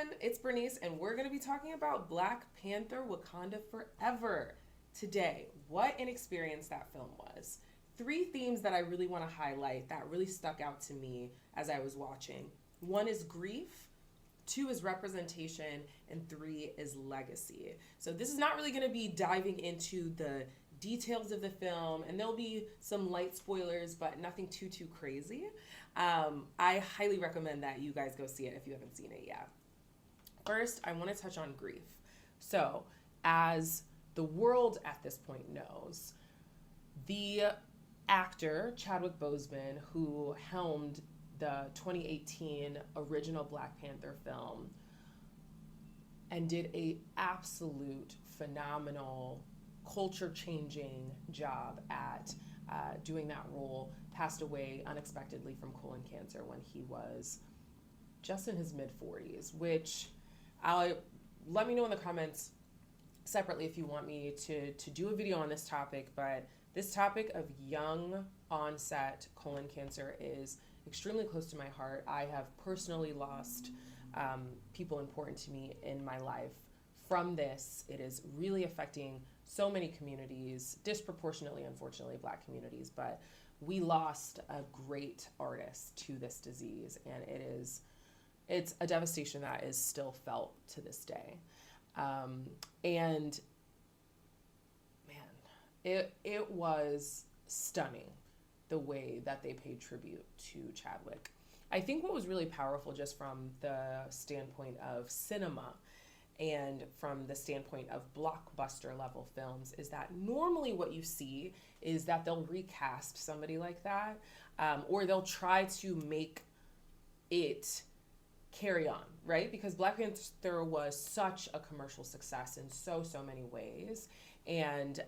everyone, it's Bernice, and we're going to be talking about Black Panther Wakanda Forever today. What an experience that film was. Three themes that I really want to highlight that really stuck out to me as I was watching. One is grief, two is representation, and three is legacy. So, this is not really going to be diving into the details of the film, and there'll be some light spoilers, but nothing too crazy. I highly recommend that you guys go see it if you haven't seen it yet. First, I want to touch on grief. So, as the world at this point knows, the actor Chadwick Boseman, who helmed the 2018 original Black Panther film and did a absolute phenomenal culture changing job at doing that role, passed away unexpectedly from colon cancer when he was just in his mid 40s, which let me know in the comments separately if you want me to do a video on this topic. But this topic of young onset colon cancer is extremely close to my heart. I have personally lost people important to me in my life from this. It is really affecting so many communities, disproportionately, unfortunately, Black communities, but we lost a great artist to this disease, and it's a devastation that is still felt to this day. And man, it was stunning the way that they paid tribute to Chadwick. I think what was really powerful, just from the standpoint of cinema and from the standpoint of blockbuster level films, is that normally what you see is that they'll recast somebody like that, or they'll try to make it carry on, right? Because Black Panther was such a commercial success in so many ways, and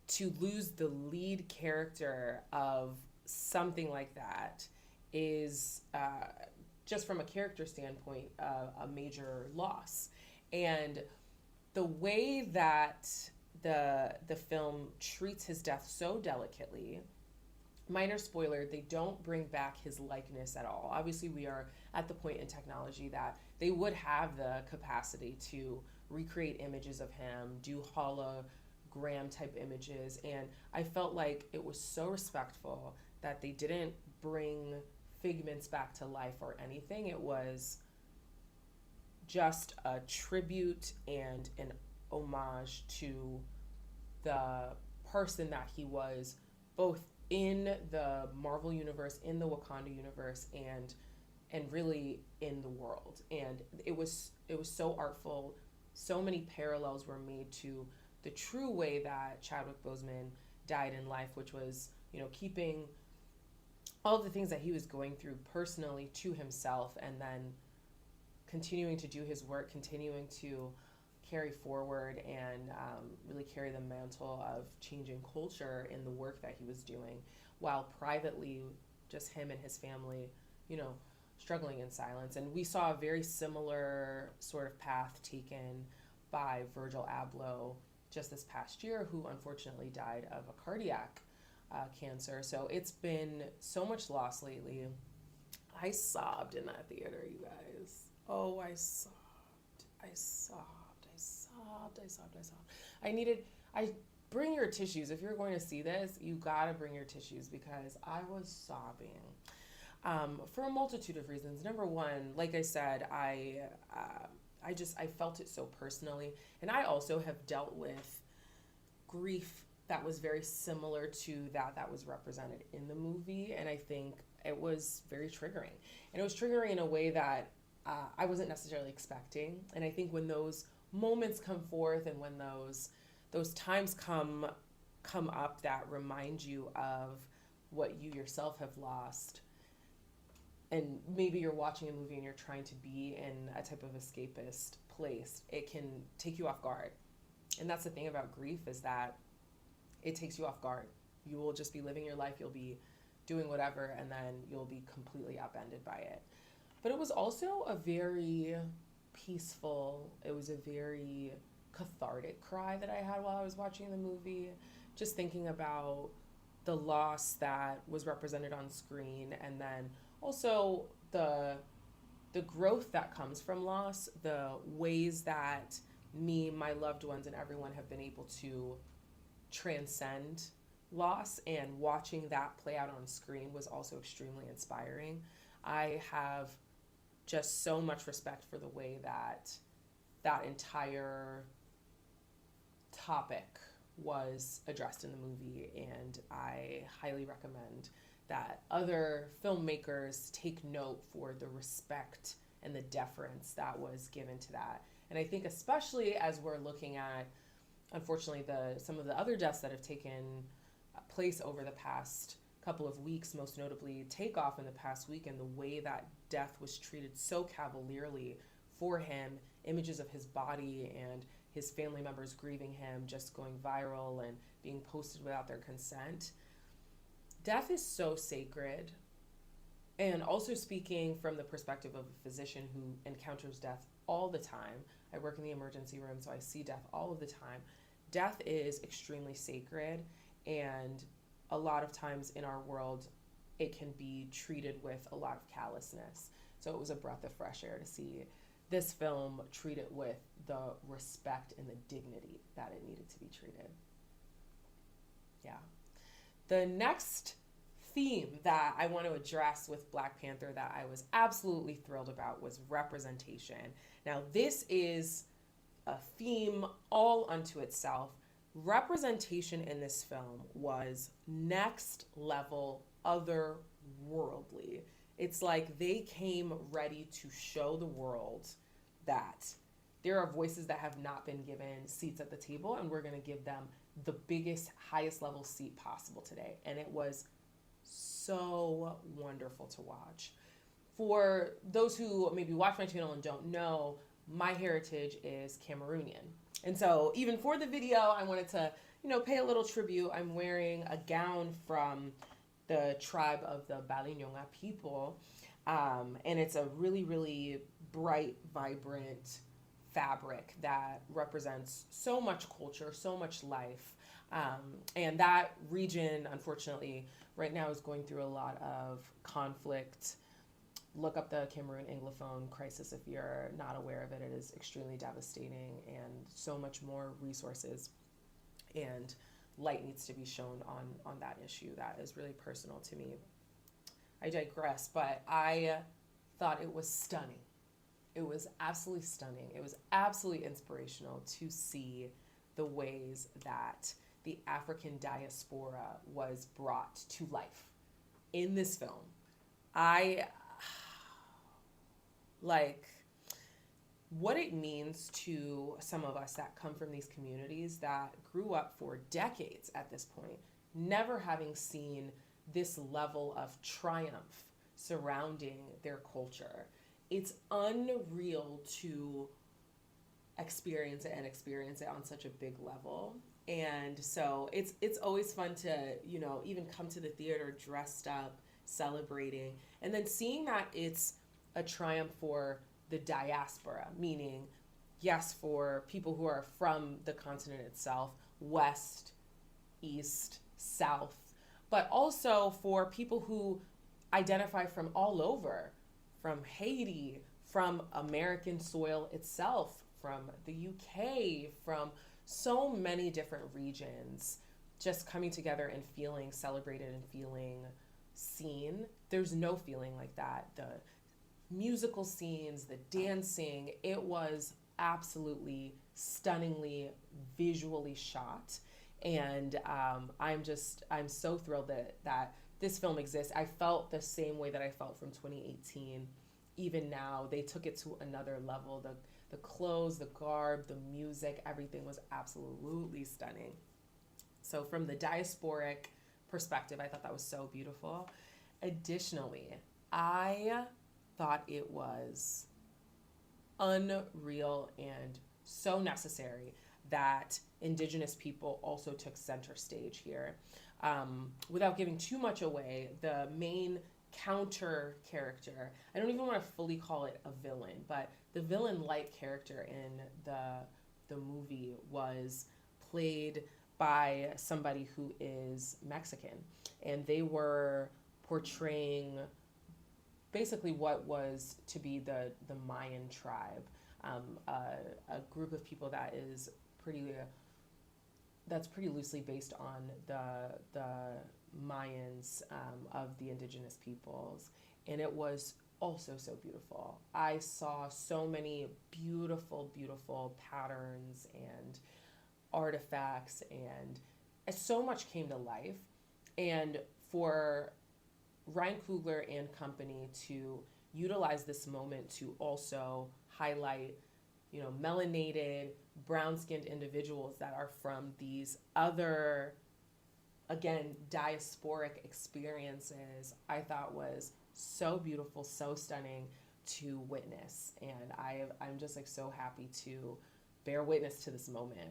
to lose the lead character of something like that is just from a character standpoint a major loss. And the way that the film treats his death so delicately, minor spoiler, they don't bring back his likeness at all. Obviously, we are at the point in technology that they would have the capacity to recreate images of him, do hologram type images, and I felt like it was so respectful that they didn't bring figments back to life or anything. It was just a tribute and an homage to the person that he was, both in the Marvel universe, in the Wakanda universe, and really in the world. And it was so artful. So many parallels were made to the true way that Chadwick Boseman died in life, which was, keeping all of the things that he was going through personally to himself, and then continuing to do his work, continuing to carry forward and really carry the mantle of changing culture in the work that he was doing, while privately, just him and his family, struggling in silence. And we saw a very similar sort of path taken by Virgil Abloh just this past year, who unfortunately died of a cardiac cancer. So it's been so much loss lately. I sobbed in that theater, you guys. Oh, I sobbed. I bring your tissues. If you're going to see this, you gotta bring your tissues, because I was sobbing for a multitude of reasons. Number one, like I said, I felt it so personally, and I also have dealt with grief that was very similar to that was represented in the movie, and I think it was very triggering. And it was triggering in a way that I wasn't necessarily expecting. And I think when those moments come forth, and when those times come up that remind you of what you yourself have lost, and maybe you're watching a movie and you're trying to be in a type of escapist place, it can take you off guard. And that's the thing about grief, is that it takes you off guard. You will just be living your life, you'll be doing whatever, and then you'll be completely upended by it. But it was also a very peaceful, it was a very cathartic cry that I had while I was watching the movie, just thinking about the loss that was represented on screen, and then also the the growth that comes from loss, the ways that me, my loved ones, and everyone have been able to transcend loss, and watching that play out on screen was also extremely inspiring. I have just so much respect for the way that that entire topic was addressed in the movie, and I highly recommend that other filmmakers take note for the respect and the deference that was given to that. And I think especially as we're looking at, unfortunately, some of the other deaths that have taken place over the past couple of weeks, most notably Takeoff in the past week, and the way that death was treated so cavalierly for him, images of his body and his family members grieving him just going viral and being posted without their consent. Death is so sacred. And also speaking from the perspective of a physician who encounters death all the time. I work in the emergency room, so I see death all of the time. Death is extremely sacred, and a lot of times in our world, it can be treated with a lot of callousness. So it was a breath of fresh air to see this film treat it with the respect and the dignity that it needed to be treated. Yeah. The next theme that I want to address with Black Panther that I was absolutely thrilled about was representation. Now, this is a theme all unto itself. Representation in this film was next level, otherworldly. It's like they came ready to show the world that there are voices that have not been given seats at the table, and we're going to give them the biggest, highest level seat possible today. And it was so wonderful to watch. For those who maybe watch my channel and don't know, my heritage is Cameroonian. And so even for the video, I wanted to, pay a little tribute. I'm wearing a gown from the tribe of the Balinyonga people. And it's a really, really bright, vibrant fabric that represents so much culture, so much life. And that region, unfortunately, right now is going through a lot of conflict. Look up the Cameroon Anglophone crisis if you're not aware of it. It is extremely devastating, and so much more resources and light needs to be shown on that issue. That is really personal to me. I digress, but I thought it was stunning. It was absolutely stunning. It was absolutely inspirational to see the ways that the African diaspora was brought to life in this film. What it means to some of us that come from these communities that grew up for decades at this point, never having seen this level of triumph surrounding their culture. It's unreal to experience it on such a big level. And so it's always fun to, even come to the theater dressed up, celebrating, and then seeing that it's a triumph for the diaspora, meaning, yes, for people who are from the continent itself, west, east, south, but also for people who identify from all over, from Haiti, from American soil itself, from the UK, from so many different regions, just coming together and feeling celebrated and feeling seen. There's no feeling like that. The musical scenes, the dancing, it was absolutely stunningly visually shot. And I'm so thrilled that this film exists. I felt the same way that I felt from 2018. Even now, they took it to another level. The clothes, the garb, the music, everything was absolutely stunning. So from the diasporic perspective, I thought that was so beautiful. Additionally, I thought it was unreal and so necessary that Indigenous people also took center stage here. Without giving too much away, the main counter character, I don't even want to fully call it a villain, but the villain-like character in the movie was played by somebody who is Mexican, and they were portraying basically what was to be the Mayan tribe, a group of people pretty that's pretty loosely based on the Mayans, of the indigenous peoples, and it was also so beautiful. I saw so many beautiful, beautiful patterns and artifacts, and so much came to life. And for Ryan Coogler and company to utilize this moment to also highlight, melanated, brown-skinned individuals that are from these other, again, diasporic experiences, I thought was so beautiful, so stunning to witness. And I'm just like so happy to bear witness to this moment.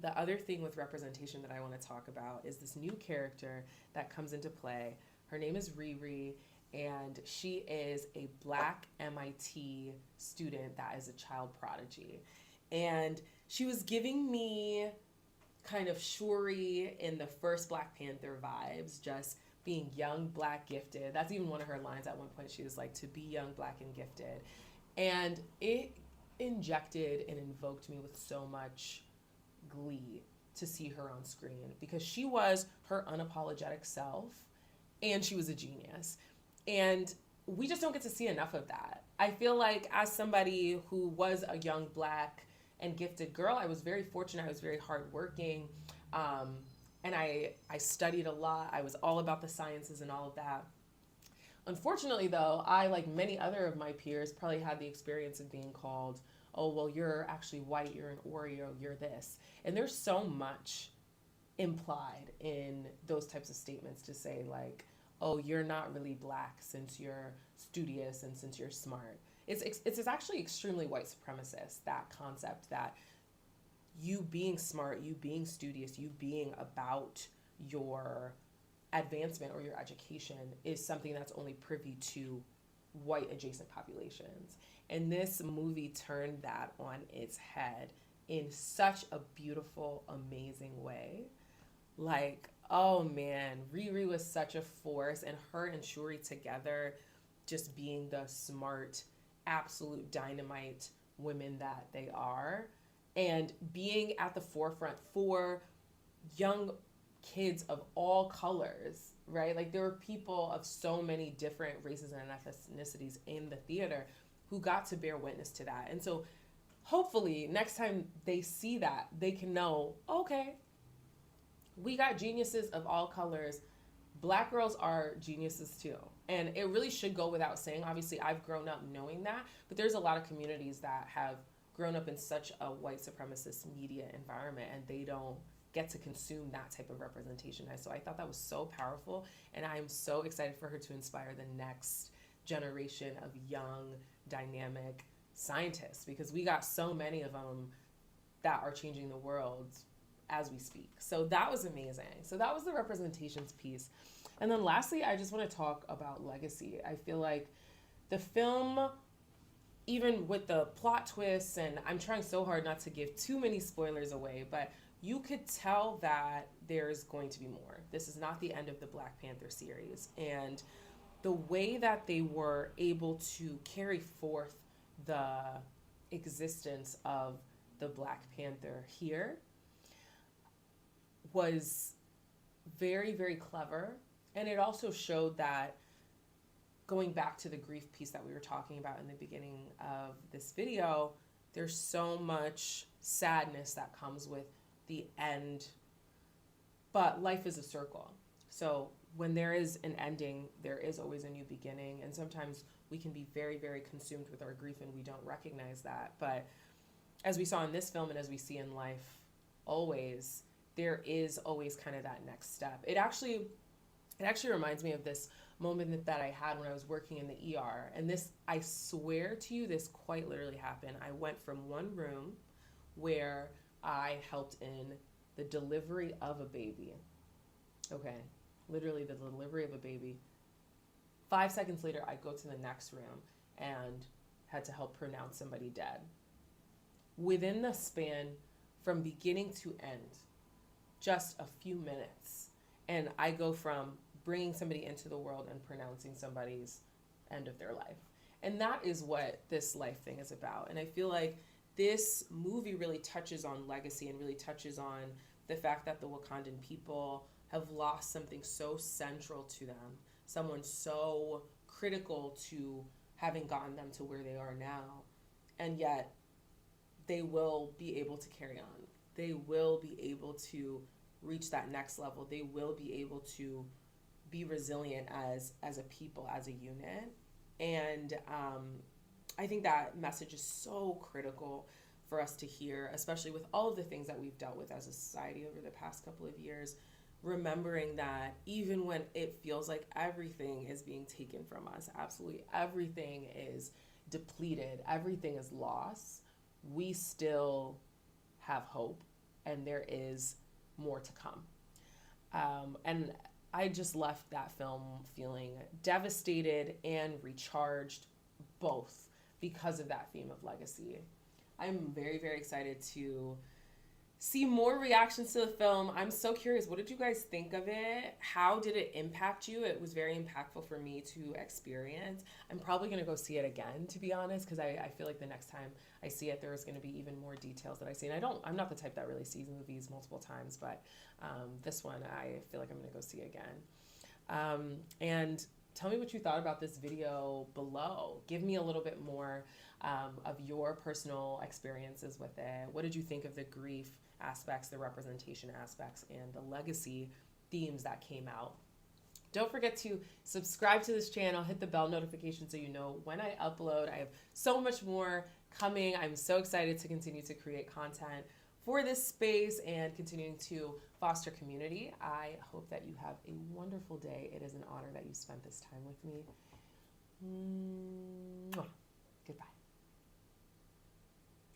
The other thing with representation that I want to talk about is this new character that comes into play. Her name is Riri, and she is a Black MIT student that is a child prodigy. And she was giving me kind of Shuri in the first Black Panther vibes, just being young, Black, gifted. That's even one of her lines at one point. She was like, to be young, Black, and gifted. And it injected and invoked me with so much glee to see her on screen, because she was her unapologetic self and she was a genius. And we just don't get to see enough of that. I feel like as somebody who was a young Black and gifted girl, I was very fortunate. I was very hardworking. And I studied a lot. I was all about the sciences and all of that. Unfortunately, though, I, like many other of my peers, probably had the experience of being called, oh, well, you're actually white, you're an Oreo, you're this. And there's so much implied in those types of statements to say, like, oh, you're not really Black since you're studious and since you're smart. It's actually extremely white supremacist, that concept that you being smart, you being studious, you being about your advancement or your education is something that's only privy to white adjacent populations. And this movie turned that on its head in such a beautiful, amazing way. Like, oh man, Riri was such a force, and her and Shuri together just being the smart, absolute dynamite women that they are, and being at the forefront for young kids of all colors, right? Like, there were people of so many different races and ethnicities in the theater who got to bear witness to that. And so hopefully next time they see that, they can know, okay, we got geniuses of all colors. Black girls are geniuses too. And it really should go without saying. Obviously, I've grown up knowing that, but there's a lot of communities that have grown up in such a white supremacist media environment, and they don't get to consume that type of representation. And so I thought that was so powerful, and I'm so excited for her to inspire the next generation of young, dynamic scientists, because we got so many of them that are changing the world as we speak. So that was amazing. So that was the representations piece. And then lastly, I just want to talk about legacy. I feel like the film, even with the plot twists, and I'm trying so hard not to give too many spoilers away, but you could tell that there's going to be more. This is not the end of the Black Panther series. And the way that they were able to carry forth the existence of the Black Panther here was very, very clever. And it also showed that, going back to the grief piece that we were talking about in the beginning of this video, there's so much sadness that comes with the end, but life is a circle. So when there is an ending, there is always a new beginning. And sometimes we can be very, very consumed with our grief and we don't recognize that. But as we saw in this film, and as we see in life always, there is always kind of that next step. It actually reminds me of this moment that I had when I was working in the ER. And this, I swear to you, this quite literally happened. I went from one room where I helped in the delivery of a baby. Okay, literally the delivery of a baby. 5 seconds later, I go to the next room and had to help pronounce somebody dead. Within the span from beginning to end, just a few minutes. And I go from bringing somebody into the world and pronouncing somebody's end of their life. And that is what this life thing is about. And I feel like this movie really touches on legacy and really touches on the fact that the Wakandan people have lost something so central to them, someone so critical to having gotten them to where they are now. And yet they will be able to carry on. They will be able to reach that next level. They will be able to be resilient as a people, as a unit. And I think that message is so critical for us to hear, especially with all of the things that we've dealt with as a society over the past couple of years. Remembering that even when it feels like everything is being taken from us, absolutely everything is depleted, everything is lost, we still have hope, and there is more to come. And I just left that film feeling devastated and recharged, both because of that theme of legacy. I'm very, very excited to see more reactions to the film. I'm so curious. What did you guys think of it? How did it impact you? It was very impactful for me to experience. I'm probably going to go see it again, to be honest, because I feel like the next time I see it, there's going to be even more details that I see. And I'm not the type that really sees movies multiple times, but this one I feel like I'm going to go see again. And tell me what you thought about this video below. Give me a little bit more of your personal experiences with it. What did you think of the grief aspects, the representation aspects, and the legacy themes that came out? Don't forget to subscribe to this channel, hit the bell notification so you know when I upload. I have so much more coming. I'm so excited to continue to create content for this space and continuing to foster community. I hope that you have a wonderful day. It is an honor that you spent this time with me. Mwah. Goodbye.